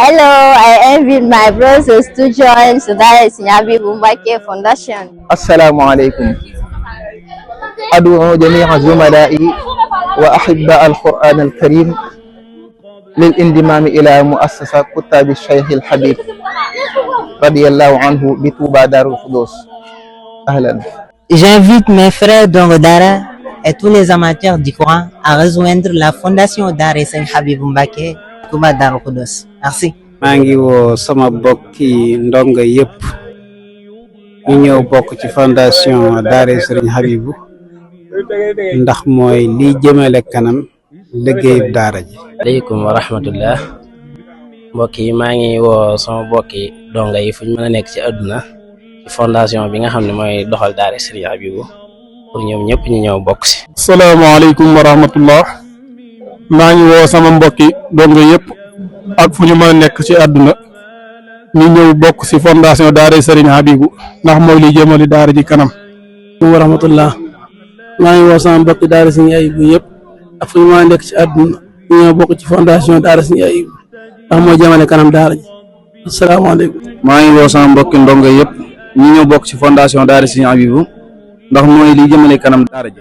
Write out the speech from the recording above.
Hello, I invite my brothers to join Daara Serigne Habibou Mbacké Foundation. Assalamualaikum. أدعو جميع زملائي وأحباء القرآن الكريم للانضمام إلى مؤسسة كتاب الشيخ الحبيب رضي الله عنه بطوبى دار القدوس. أهلا. J'invite mes frères Ndongo Dara et tous les amateurs du Coran à rejoindre la fondation Daara Serigne Habibou Mbacké Touba Darou Khoudoss. Merci. maa ngi woo sama bokki ndongo yëpp ñu ñëw bokk ci fondation Daara Serigne Habibou ndax mooy liy jëmale kanam liggéeyu daara ji. aleykum wa rahmatullah mbokk yi maa ngi woo sama bokki donga yi fu ñu mën a nekk ci àdduna ci fondation bi nga xam ne mooy doxal Daara Serigne Habibou pour ñoom ñëpp ñu ñëw bokk si. asalaamaaleykum wa rahmatullah maa ngi woo sama mbokki donga yëpp ak fu ñu mën a nekk ci àdduna ñu ñëw bokk ci fondation Daara Serigne Habibou ndax mooy liy jëmale daara ji kanam. wa rahmatullah maa ngi woo sama mbokki Daara Serigne Habibou yëpp ak fu ñu mën a nekk ci àdduna ñu ñëw bokk ci fondation Daara Serigne Habibou ndax mooy jëmale kanam daara ji. asalaamaaleykum. maa ngi woo sama mbokki ndongo yëpp ñu ñëw bokk ci fondation Daara Serigne Habibou ndax mooy liy jëmale kanam daara ji.